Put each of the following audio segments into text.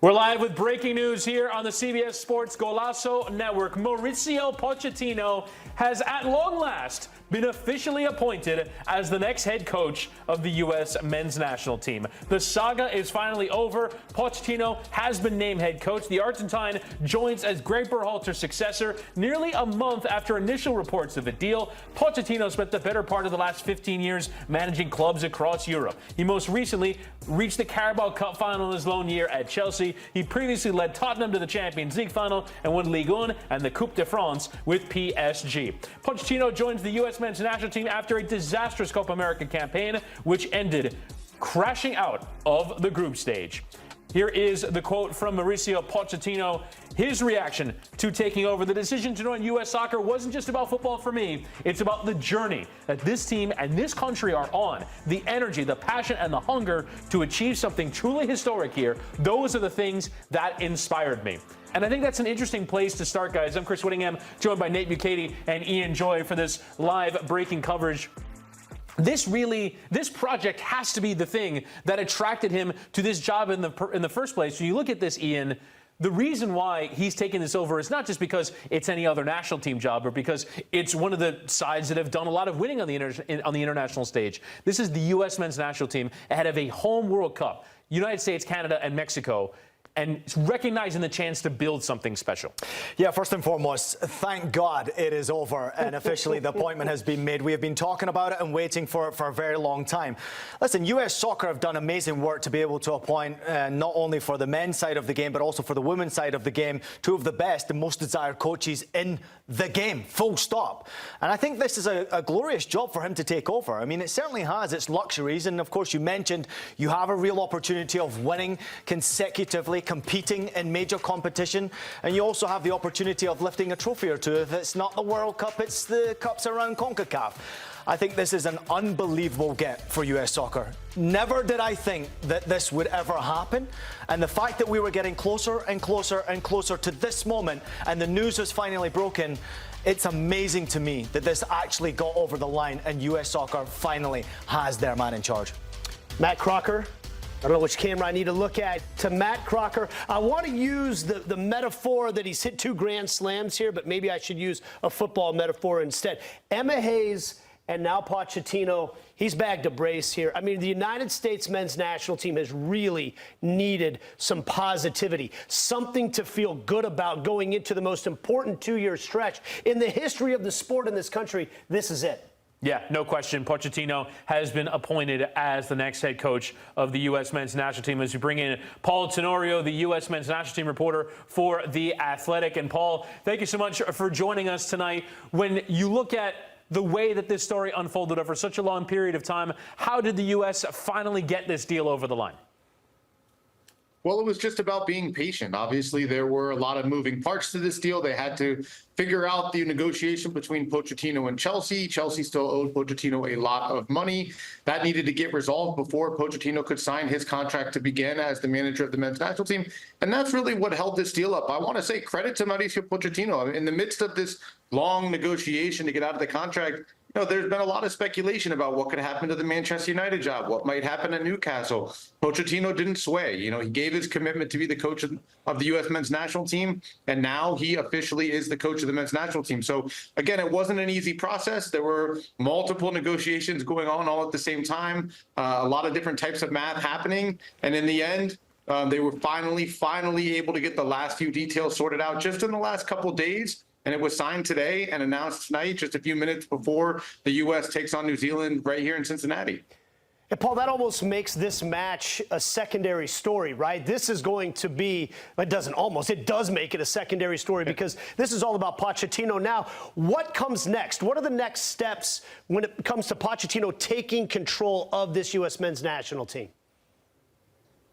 We're live with breaking news here on the CBS Sports Golazo Network. Mauricio Pochettino has at long last been officially appointed as the next head coach of the U.S. men's national team. The saga is finally over. Pochettino has been named head coach. The Argentine joins as Greg Berhalter's successor nearly a month after initial reports of the deal. Pochettino spent the better part of the last 15 years managing clubs across Europe. He most recently reached the Carabao Cup final in his lone year at Chelsea. He previously led Tottenham to the Champions League final and won Ligue 1 and the Coupe de France with PSG. Pochettino joins the U.S. men's national team after a disastrous Copa America campaign, which ended crashing out of the group stage. Here is the quote from Mauricio Pochettino. His reaction to taking over. The decision to join U.S. soccer wasn't just about football for me. It's about the journey that this team and this country are on. The energy, the passion, and the hunger to achieve something truly historic here. Those are the things that inspired me. And I think that's an interesting place to start, guys. I'm Chris Whittingham, joined by Nate Bukaty and Ian Joy for this live breaking coverage. This project has to be the thing that attracted him to this job in the first place. When you look at this, Ian, the reason why he's taking this over is not just because it's any other national team job or because it's one of the sides that have done a lot of winning on the international stage. This is the U.S. men's national team ahead of a home World Cup. United States, Canada, and Mexico. And recognizing the chance to build something special. Yeah, first and foremost, thank God it is over and officially the appointment has been made. We have been talking about it and waiting for it for a very long time. Listen, U.S. soccer have done amazing work to be able to appoint not only for the men's side of the game, but also for the women's side of the game, two of the best and most desired coaches in the game, full stop. And I think this is a glorious job for him to take over. I mean, it certainly has its luxuries. And of course, you mentioned you have a real opportunity of winning consecutively, competing in major competition, and you also have the opportunity of lifting a trophy or two. If it's not the World Cup, it's the cups around CONCACAF. I think this is an unbelievable get for US soccer. Never did I think that this would ever happen, and the fact that we were getting closer and closer and closer to this moment and the news was finally broken, it's amazing to me that this actually got over the line and US soccer finally has their man in charge. Matt Crocker, I don't know which camera I need to look at. To Matt Crocker, I want to use the metaphor that he's hit 2 grand slams here, but maybe I should use a football metaphor instead. Emma Hayes and now Pochettino, he's bagged a brace here. I mean, the United States men's national team has really needed some positivity, something to feel good about going into the most important 2-year stretch in the history of the sport in this country. This is it. Yeah, no question. Pochettino has been appointed as the next head coach of the U.S. men's national team as we bring in Paul Tenorio, the U.S. men's national team reporter for The Athletic. And Paul, thank you so much for joining us tonight. When you look at the way that this story unfolded over such a long period of time, how did the U.S. finally get this deal over the line? Well, it was just about being patient. Obviously, there were a lot of moving parts to this deal. They had to figure out the negotiation between Pochettino and Chelsea. Chelsea still owed Pochettino a lot of money. That needed to get resolved before Pochettino could sign his contract to begin as the manager of the men's national team. And that's really what held this deal up. I want to say credit to Mauricio Pochettino. In the midst of this long negotiation to get out of the contract, there's been a lot of speculation about what could happen to the Manchester United job, what might happen at Newcastle. Pochettino didn't sway. He gave his commitment to be the coach of the U.S. men's national team, and now he officially is the coach of the men's national team. So, again, it wasn't an easy process. There were multiple negotiations going on all at the same time, a lot of different types of math happening, and in the end, they were finally able to get the last few details sorted out just in the last couple of days. And it was signed today and announced tonight, just a few minutes before the U.S. takes on New Zealand right here in Cincinnati. And Paul, that almost makes this match a secondary story, right? This is going to be, it does make it a secondary story because this is all about Pochettino now. What comes next? What are the next steps when it comes to Pochettino taking control of this U.S. men's national team?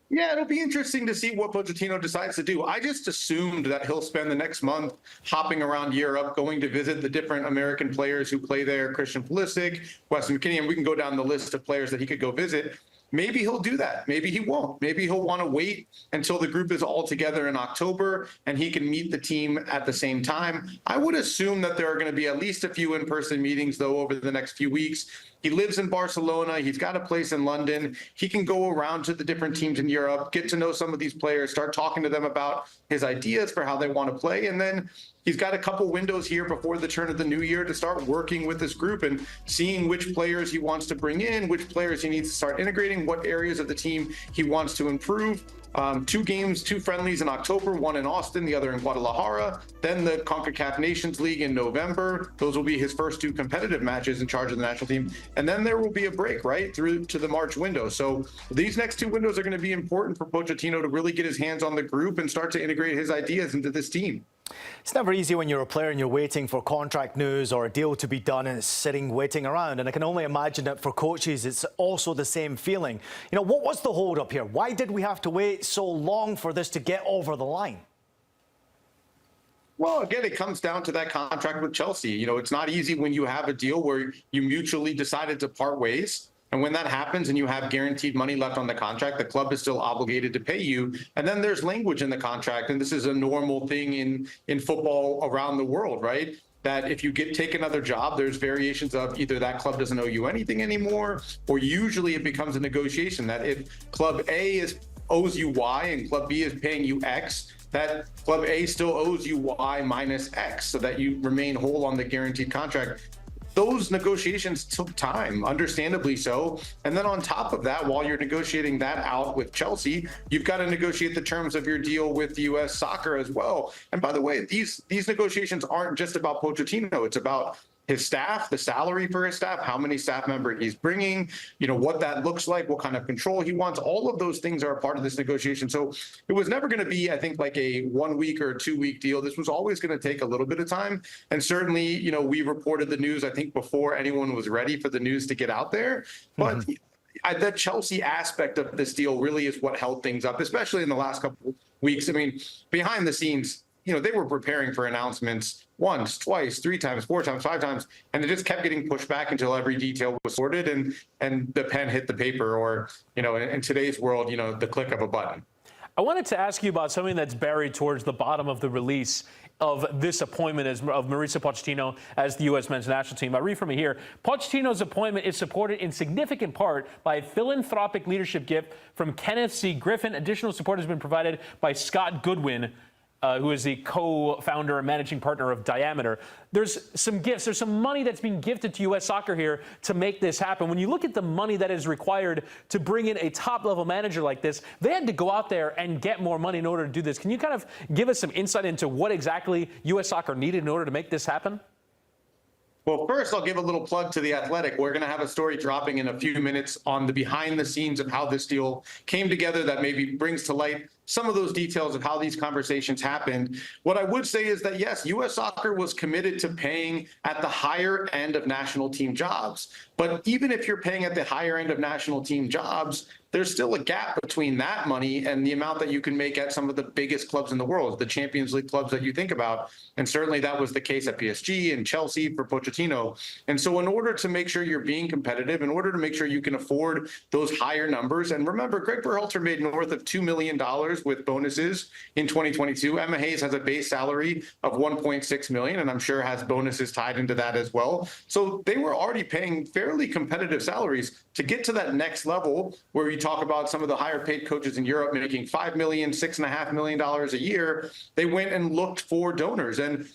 Yeah, it'll be interesting to see what Pochettino decides to do. I just assumed that he'll spend the next month hopping around Europe, going to visit the different American players who play there, Christian Pulisic, Weston McKennie, and we can go down the list of players that he could go visit. Maybe he'll do that. Maybe he won't. Maybe he'll want to wait until the group is all together in October and he can meet the team at the same time. I would assume that there are going to be at least a few in-person meetings, though, over the next few weeks. He lives in Barcelona. He's got a place in London. He can go around to the different teams in Europe, get to know some of these players, start talking to them about his ideas for how they want to play. And then he's got a couple windows here before the turn of the new year to start working with this group and seeing which players he wants to bring in, which players he needs to start integrating, what areas of the team he wants to improve. 2 games, 2 friendlies in October, one in Austin, the other in Guadalajara. Then the CONCACAF Nations League in November. Those will be his first 2 competitive matches in charge of the national team. And then there will be a break, right, through to the March window. So these next 2 windows are going to be important for Pochettino to really get his hands on the group and start to integrate his ideas into this team. It's never easy when you're a player and you're waiting for contract news or a deal to be done and it's sitting waiting around. And I can only imagine that for coaches, it's also the same feeling. You know, what was the hold up here? Why did we have to wait so long for this to get over the line? Well, again, it comes down to that contract with Chelsea. You know, it's not easy when you have a deal where you mutually decided to part ways. And when that happens and you have guaranteed money left on the contract, the club is still obligated to pay you. And then there's language in the contract, and this is a normal thing in football around the world, right? That if you take another job, there's variations of either that club doesn't owe you anything anymore, or usually it becomes a negotiation that if club A owes you Y and club B is paying you X, that club A still owes you Y minus X so that you remain whole on the guaranteed contract. Those negotiations took time, understandably so. And then on top of that, while you're negotiating that out with Chelsea, you've got to negotiate the terms of your deal with US Soccer as well. And by the way, these negotiations aren't just about Pochettino. It's about his staff, the salary for his staff, how many staff members he's bringing, you know, what that looks like, what kind of control he wants. All of those things are a part of this negotiation. So it was never going to be, I think, like a 1 week or 2 week deal. This was always going to take a little bit of time. And certainly, you know, we reported the news, I think, before anyone was ready for the news to get out there. But the Chelsea aspect of this deal really is what held things up, especially in the last couple of weeks. I mean, behind the scenes, you know, they were preparing for announcements once, twice, 3 times, 4 times, 5 times, and it just kept getting pushed back until every detail was sorted and the pen hit the paper, or, you know, in today's world, you know, the click of a button. I wanted to ask you about something that's buried towards the bottom of the release of this appointment of Mauricio Pochettino as the U.S. men's national team. I read from it here. Pochettino's appointment is supported in significant part by a philanthropic leadership gift from Kenneth C. Griffin. Additional support has been provided by Scott Goodwin, who is the co-founder and managing partner of Diameter. There's some gifts, there's some money that's being gifted to U.S. Soccer here to make this happen. When you look at the money that is required to bring in a top-level manager like this, they had to go out there and get more money in order to do this. Can you kind of give us some insight into what exactly U.S. Soccer needed in order to make this happen? Well, first, I'll give a little plug to The Athletic. We're going to have a story dropping in a few minutes on the behind the scenes of how this deal came together that maybe brings to light some of those details of how these conversations happened. What I would say is that, yes, U.S. Soccer was committed to paying at the higher end of national team jobs. But even if you're paying at the higher end of national team jobs, there's still a gap between that money and the amount that you can make at some of the biggest clubs in the world, the Champions League clubs that you think about. And certainly that was the case at PSG and Chelsea for Pochettino. And so in order to make sure you're being competitive, in order to make sure you can afford those higher numbers, and remember, Greg Berhalter made north of $2 million with bonuses in 2022. Emma Hayes has a base salary of $1.6 million, and I'm sure has bonuses tied into that as well. So they were already paying fairly competitive salaries to get to that next level where you talk about some of the higher paid coaches in Europe making $5 million, $6.5 million a year. They went and looked for donors. And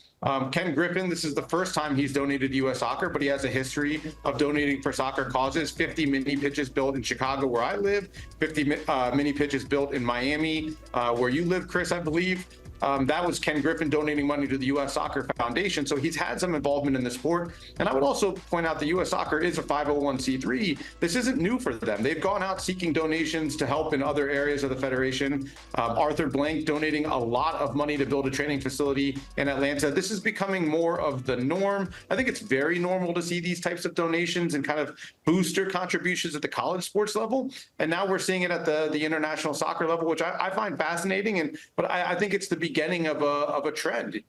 Ken Griffin, this is the first time he's donated to U.S. Soccer, but he has a history of donating for soccer causes. 50 mini pitches built in Chicago, where I live, 50 mini pitches built in Miami, where you live, Chris, I believe. That was Ken Griffin donating money to the U.S. Soccer Foundation. So he's had some involvement in the sport. And I would also point out that U.S. Soccer is a 501c3. This isn't new for them. They've gone out seeking donations to help in other areas of the federation. Arthur Blank donating a lot of money to build a training facility in Atlanta. This is becoming more of the norm. I think it's very normal to see these types of donations and kind of booster contributions at the college sports level. And now we're seeing it at the international soccer level, which I find fascinating. But I think it's the beginning of a trend.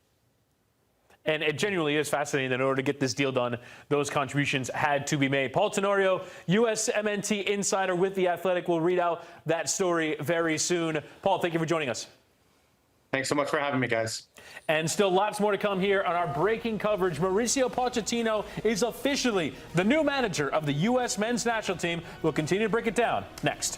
And it genuinely is fascinating that in order to get this deal done, those contributions had to be made. Paul Tenorio, USMNT insider with The Athletic, will read out that story very soon. Paul, thank you for joining us. Thanks so much for having me, guys. And still lots more to come here on our breaking coverage. Mauricio Pochettino is officially the new manager of the U.S. men's national team. We'll continue to break it down next.